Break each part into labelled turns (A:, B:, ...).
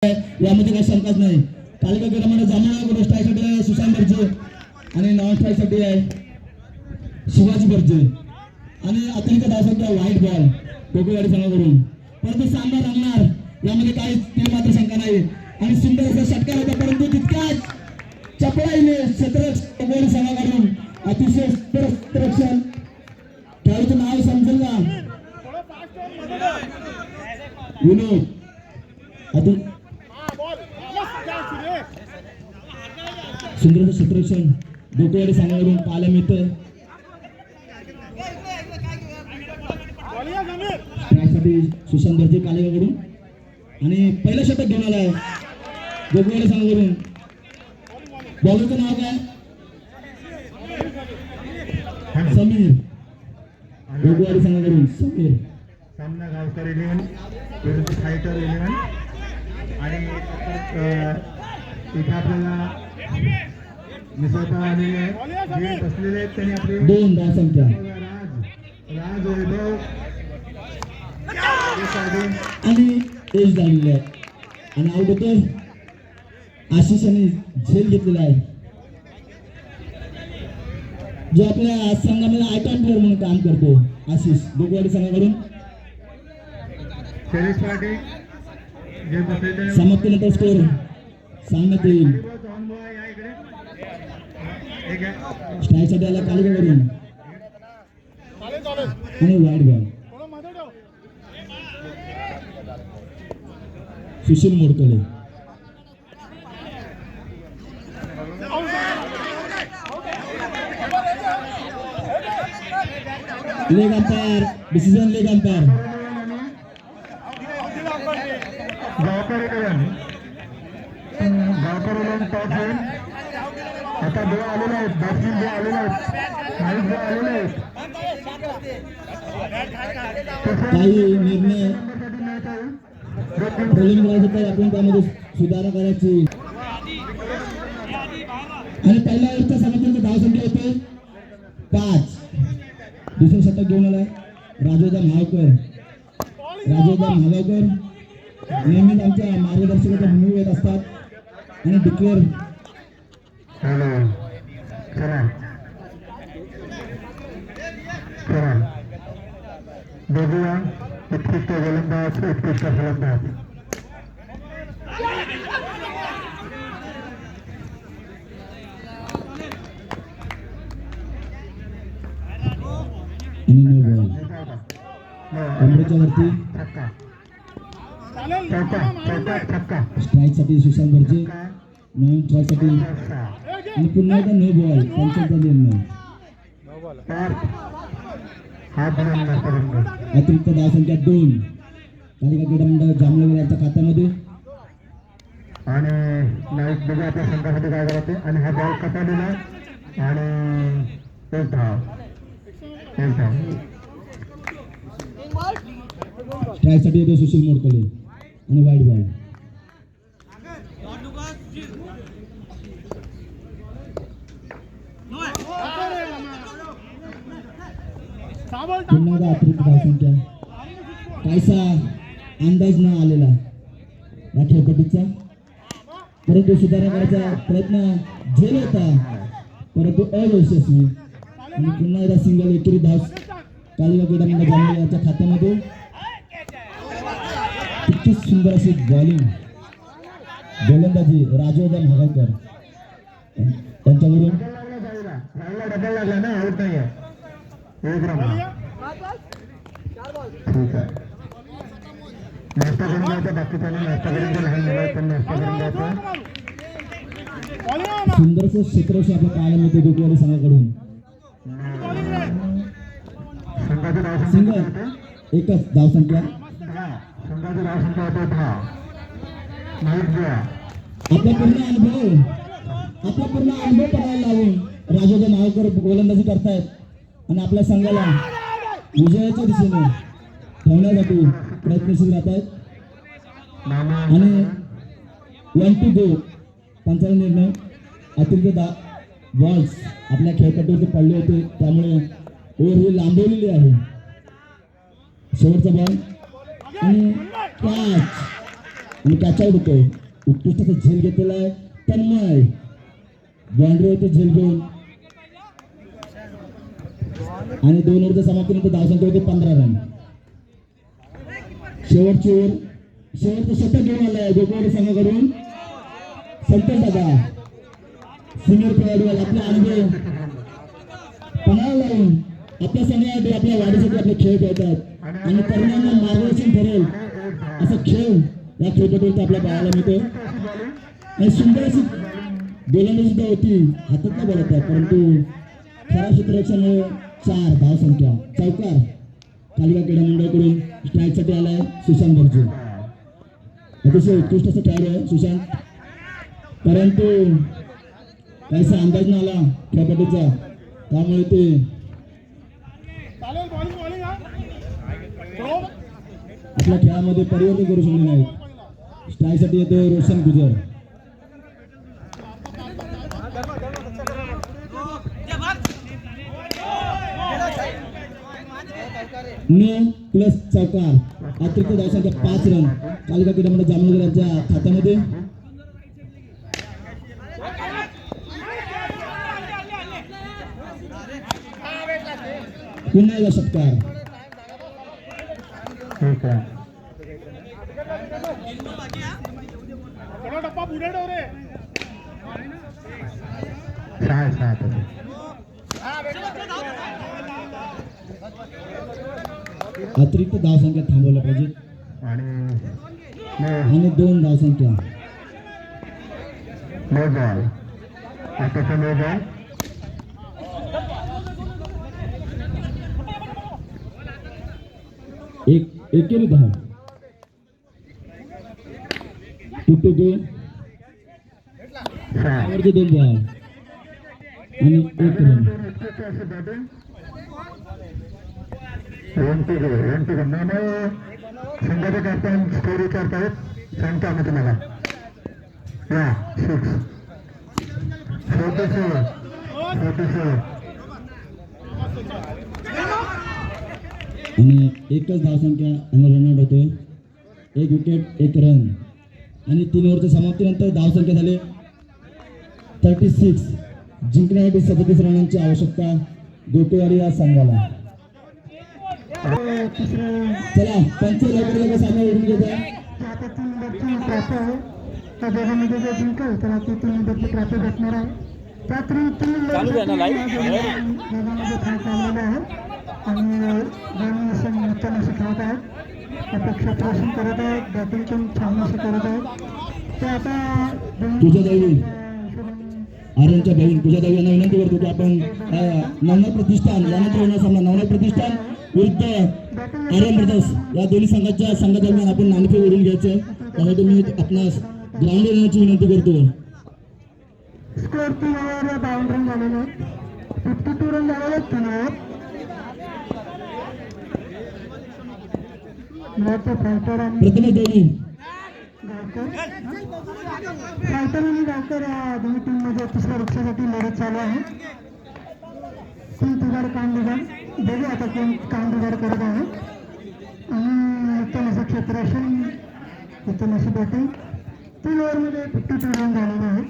A: यामध्ये काही शंकाच नाही. तालुका क्रमांक जामनगर स्ट्राईकसाठी आहे सुशांत बर्जे आणि नॉन स्ट्राईकसाठी आहे शिवाजी बर्जे आणि अतिरिक्त धावसंख्या व्हाईट बॉल कोकणवाडी संघाकडून. परंतु सामना रंगणार यामध्ये काही ते मात्र शंका नाही आणि सुंदर असा षटकार होता परंतु तितक्याच चपळाईने कोकणवाडी संघाकडून अतिशय रक्षण. खेळाडूचं नाव समजेल का? विनोद अतुल सुंदर क्षेत्ररक्षण डोकेवाडी संघाकडून पाहायला मिळतं. त्यासाठी सुशांत बर्जे कालेगावकडून आणि पहिलं षटक घेऊन आलाय डोकेवाडी संघाकडून. बॉलरचं नाव काय? समीर. डोकेवाडी संघाकडून समीर.
B: सामना गावकर 11 विरुद्ध फायटर 11 आणि इथे आपल्याला मिसळता आलेले जे बसलेले आहेत त्यांनी आपले
A: दोन धावसंख्या
B: राज वैभव
A: आणि एज झालेले आहे आणि आउट होतोय आशिष यांनी झेल घेतलेला आहे जो आपल्या संघामध्ये आयकॉन प्लेअर म्हणून काम करतो. आशिष डोकेवाडी संघाकडून समाप्तीनंतर स्कोर सांगण्यात येईल. स्ट्राईकसाठी आला कालिकाकडून आणि वाईट बॉल सुशील मोडकले. Leg umpire decision leg umpire
B: आता बॉल आलेला आहे. बॅट्समॅन बॉल आलेला आहे. नाईट बॉल आलेला आहे.
A: काही निर्णय बॉलिंग करायचं तर आपण त्यामध्ये सुधारणा करायची आणि पहिल्या ओव्हरच्या समाप्तीनंतर धावसंख्या होते 5. दुसरं षटक घेऊन आलाय राजोदा महागावकर. नेहमीच आमच्या मार्गदर्शकाच्या भूमिका येत असतात आणि डिक्लेअर
B: बघूया उत्कृष्ट गोलंदाज उत्कृष्ट फलंदाज
A: कमरेच्या वरती स्ट्राईक साठी सुशांत बर्जे नवीन स्ट्राईक साठी आणि पुन्हा एकदा नो बॉल पंचांचा निर्णय. अतिरिक्त धावसंख्या 2 तालिका क्रीडा मंडळ जामनगर यांच्या खात्यामध्ये
B: आणि नाईक बघा आपल्या संघासाठी काय करते आणि हा बॉल कटालेला आणि एक धाव
A: स्ट्राईक साठी येतो सुशील मोडकले आणि वाईट बॉल. पुन्हा एकदा अतिरिक्त धावसंख्या काहीसा अंदाज न आलेला या खेळपट्टीचा परंतु सुधारणा करायचा प्रयत्न झेल होता परंतु अयशस्वी आणि पुन्हा एकदा सिंगल एकेरी धाव कालिका क्रीडा मंडळ जामनगर यांच्या खात्यामध्ये. इतकी सुंदर अशी बॉलिंग गोलंदाजी राजोदा महागावकर त्यांच्याकडून
B: डबल लागला ना आउट नाही आहे. ठीक आहे नाश्ता करून जायचं बाकीच्याने नाश्ता करून जे लहान मुलं पण नाश्ता करून जायचं.
A: सुंदरसं क्षेत्ररक्षण आपल्या पाहायला मिळते डोकेवाडी संघाकडून.
B: संघाचं नाव
A: सिंगल एकच धावसंख्या
B: संघाचं नाव संख्या होतं 10. नाईट गोवा
A: आपला पूर्ण अनुभव पडायला लावून राजोदा महागावकर गोलंदाजी करतायत आणि आपल्या संघाला विजयाच्या दिशेने ठेवण्यासाठी प्रयत्नशील राहत आहेत आणि 1 to 2 पंचांचा निर्णय. अतिरिक्त बॉल्स आपल्या खेळपट्टीवरती पडले होते त्यामुळे ओव्हर ही लांबवलेली आहे. शेवटचा बॉल आणि कॅच आणि कॅच आउट होतोय. उत्कृष्ट असा झेल घेतलेला आहे तन्मय. बाउंड्रीवरती झेल घेऊन आणि 2 ओव्हरच्या समाप्तीनंतर धावसंख्या होते 15 रन. शेवटचं षटक घेऊन आलाय गोकुळवाडी संघाकडून संतोष दादा. सिनियर खेळाडू आपला अनुभव पणाला लावून आपल्या संघासाठी आपल्या वाढीसाठी आपले खेळ खेळतात आणि तरुणांना मार्गदर्शन ठरेल असा खेळ या खेळपट्टीवरती आपल्या पाहायला मिळतो. आणि सुंदर अशी गोलंदाजी सुद्धा होती, हातातला बॉल होता, परंतु खराब क्षेत्ररक्षणामुळे 4 धावसंख्या. चौकार कालिका क्रीडा मंडळाकडून स्ट्राईकसाठी आलाय सुशांत भरजे. अतिशय उत्कृष्ट असं खेळाडू आहे सुशांत, परंतु काहीसा अंदाज नाही आला खेळपट्टीचा, त्यामुळे ते आपल्या खेळामध्ये परिवर्तन करू शकले नाहीत. स्ट्राईकसाठी येतो रोशन गुजर. 9 प्लस चौकार अतिरिक्त धावसंख्या 5 रन कालिका क्रीडा मंडळ जामनगर यांच्या खात्यामध्ये. पुन्हा एकदा षटकार.
B: ठीक आहे. सहा
A: अतिरिक्त धावसंख्या थांबवल्या पाहिजे आणि 2 धावसंख्या.
B: No ball. आता नो बॉल.
A: एकेरी धाव. 2 2 वरती 2 बॉल आणि 1 रन.
B: संघाचे कॅप्टन स्कोर विचारतायत, सांगतो आम्ही तुम्हाला. या 6 47
A: आणि एकच धावसंख्या आणि रनआउट होतोय. 1 विकेट 1 रन आणि 3 ओव्हरच्या समाप्तीनंतर धावसंख्या झाली 36. जिंकण्यासाठी 37 रनांची आवश्यकता गोकुळवाडी या संघाला. चला पंच लवकर सामना ओढून घेत आहे.
B: आता 3 नंबरची ट्रॉफी आहे, त्या दोघांमध्ये जर जिंकल तर ती 3 नंबरची ट्रॉफी भेटणार आहे. त्या 3 दोघांमध्ये खेळ चाललेला आहे आणि दोन्ही संघ उत्तम असे खेळत आहेत. अपेक्षा प्रश्न करत आहेत, बॅटिंग पण छान असे करत आहेत. ते आता
A: तुझ्या दैवी आर्यनच्या बहीण तुझ्या दैवी यांना विनंती करतो की आपण नवनाथ प्रतिष्ठान यानंतर होणार सामना नवनाथ प्रतिष्ठान विरुद्ध आर्यन ब्रदर्स या दोन्ही संघाच्या दरम्यान आपण नाणेफेक ओढून घ्यायचं. त्यासाठी मी आपणास ग्राउंडवर येण्याची विनंती करतो.
B: स्कोर 3 ओव्हर 52 रन झालेले आहेत. 52 रन झालेले आहेत 3 ओव्हर. फायटर आणि
A: प्रथमेश देवी
B: फायटर आणि गावकर या दोन्ही टीममध्ये तिसऱ्या वृक्षासाठी लढत चालू आहे. कोण बिघाड काम बिघाड बघू आता कोण काम बिघाड करत आहे. आणि उत्तम असं क्षेत्ररक्षण, उत्तम अशी बॅटिंग. 3 ओव्हरमध्ये 52 रन झालेले आहेत.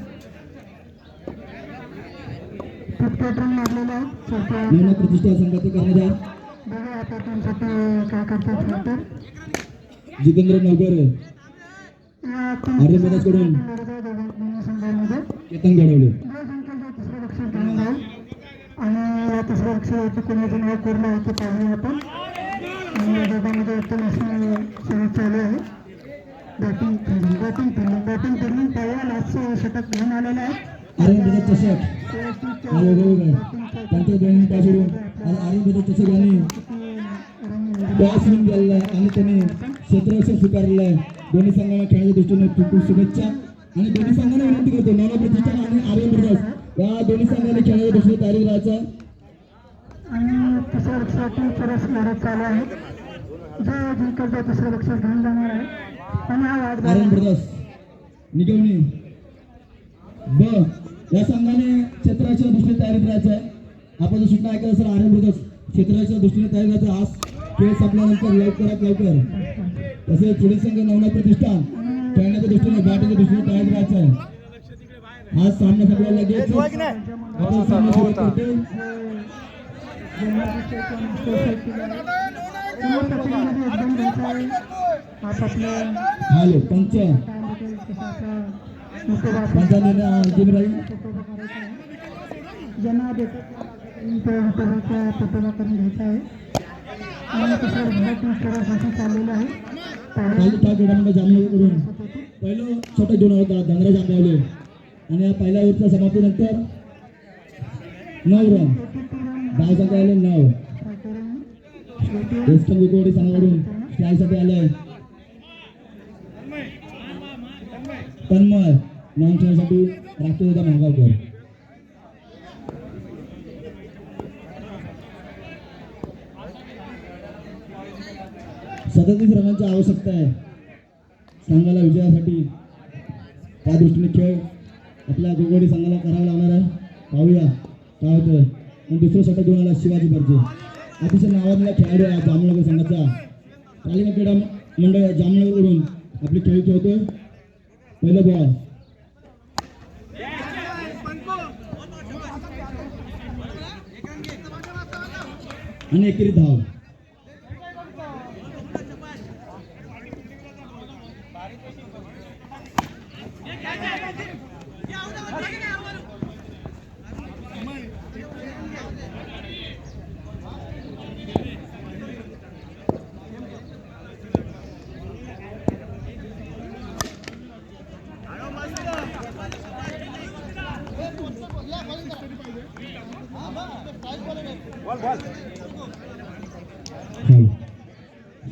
B: 58 रन मारलेले आहेत.
A: नवनाथ प्रतिष्ठान संघाचे कर्णधार
B: बघा आता टीमसाठी काय करतात फायटर.
A: जितेंद्र नवकर आर्यन ब्रदर्स कडून
B: संघामध्ये
A: केतन घडवले.
B: तिसऱ्या लक्षात घेऊन जाईल आणि या तिसऱ्या लक्षावरती कोणाचं नाव कोरलं आहे ते पाहूया आपण. आणि या दोघांमध्ये उत्तम अशी सुरू चालू आहे. बॅटिंग फिल्डिंग पाहूया. लास्टचं षटक घेऊन आलेलं आहे.
A: आर्यन ब्रदर्स चषक त्यांच्या दोन्ही पासून आर्यन ब्रदर्स चषक यांनी टॉस विन केलेला आहे आणि त्यांनी क्षेत्ररक्षण स्वीकारलेलं आहे. दोन्ही संघांना खेळण्याच्या दृष्टीने खूप खूप शुभेच्छा आणि दोन्ही संघांना विनंती करतो नवनाथ प्रतिष्ठान आणि आर्यन ब्रदर्स या दोन्ही संघांनी खेळण्याच्या दृष्टीने तयारी राहायचं.
B: आणि तिसऱ्या लक्षासाठी सरस लढत चालू आहे. जो जिंकल तो तिसऱ्या लक्षात घेऊन जाणार आहे. आणि हा वाद
A: आर्यन ब्रदर्स निगवणी ब या संघाने क्षेत्ररक्षणाच्या दृष्टीने तयारीत राहायचं आहे. आपण जर सुद्धा ऐकलं असेल आर्यन ब्रदर्स क्षेत्ररक्षणाच्या दृष्टीने तयारी राहायचं. आज खेळ संपल्यानंतर लवकरात लवकर तसेच पुढील संघ नवनाथ प्रतिष्ठान खेळण्याच्या दृष्टीने बॅटिंगच्या दृष्टीने तयार राहायचं आहे. आज सामना संपला लगेच आपण सामना सुरू करतो. हॅलो पंच पंचांनी अंतिम राहील
B: ज्यांना पटोला करून घ्यायचा आहे आणि तसं चाललेलं आहे.
A: काल त्या क्रीडामध्ये जामनगरकडून पहिलं छोटं घेऊन होता धनराज आंबावले आणि या पहिल्या ओव्हरच्या समाप्तीनंतर 9 रन धाव संख्या आले 9. वेस्टर्न विकोडी संघाकडून स्ट्राईकसाठी आले तन्मय लॉंग खेळण्यासाठी राष्ट्रवादी महागावकर. सदतीस रनांची आवश्यकता आहे संघाला विजयासाठी. त्या दृष्टीने खेळ आपल्या गोगोडी संघाला करावा लागणार आहे. पाहूया काय होतं. आणि दुसरं षटक घेऊन आला शिवाजी बर्जे. अतिशय नावाजलेला खेळाडू आहे जामनगर संघाचा. तालिका क्रीडा मंडळ जामनगरकडून आपली खेळ खेळतोय. पहिलं बॉल आणि एकेरी धाव.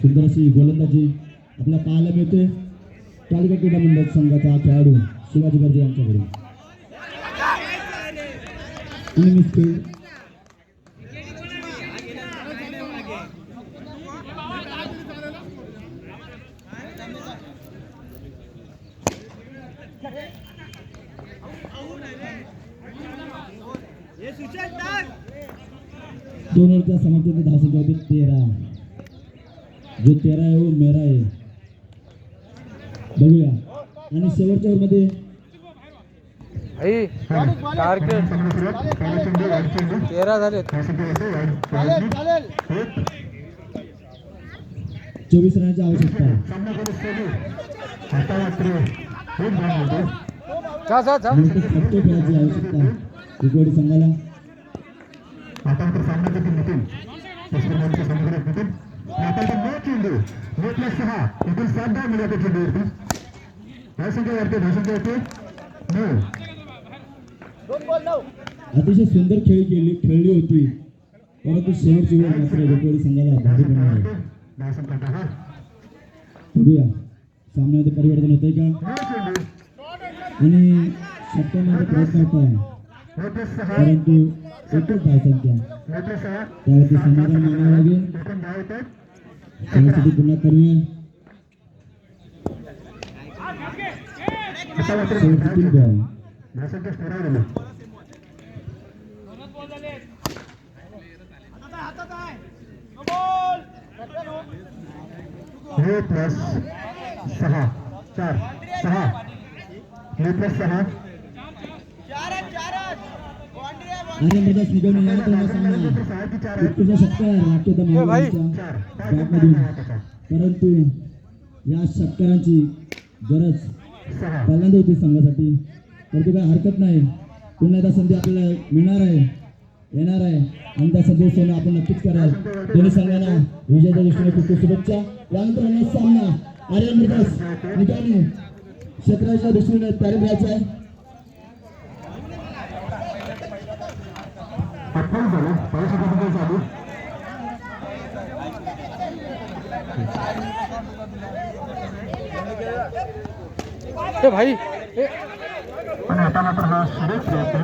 A: सुंदर अशी गोलंदाजी आपल्याला पाहायला मिळते तालुका क्रीडा मंडळ संघाचा खेळाडू शिवाजी बर्जे यांच्याकडून. दोन ओव्हरच्या समाप्तीने धावसंख्या होती 13. जो 13 आहे वो मेरा आहे. बघूया आणि शेवटच्या ओव्हरमध्ये
C: टार्गेट 13 झाले.
A: 24 रनांची आवश्यकता आहे. खेळायची आवश्यकता आहे विकोडी संघाला. अतिशय सुंदर खेळली होती परंतु शेवटची वेळ मात्र विकोडी संघाला भारी पडणार आहे. बघूया सामन्यामध्ये परिवर्तन होतंय का आणि षटकामध्ये प्रयत्न होत आहे परंतु एकच धावसंख्या त्यावरती समाधान मानावं लागेल. त्यासाठी पुन्हा करूया. शेवटची 3 बॉल आणि मध्येच निघून निघाला सामना उत्कृष्ट षटकार राखतो बॅटमधून. परंतु या षटकारांची गरज पहिल्यांदा होती संघासाठी. परंतु काही हरकत नाही. पुन्हा एकदा संधी आपल्याला मिळणार आहे येणार आहे आणि त्या संधी सोनं आपण नक्कीच कराल. दोन्ही संघांना विजयाच्या दृष्टीने खूप खूप शुभेच्छा. यानंतर सामना आर्यन ब्रदर्स निकामी क्षेत्राच्या दृष्टीने तयारी करायचा आहे.
C: भाई
B: आता मात्र हा सुरेश प्रयत्न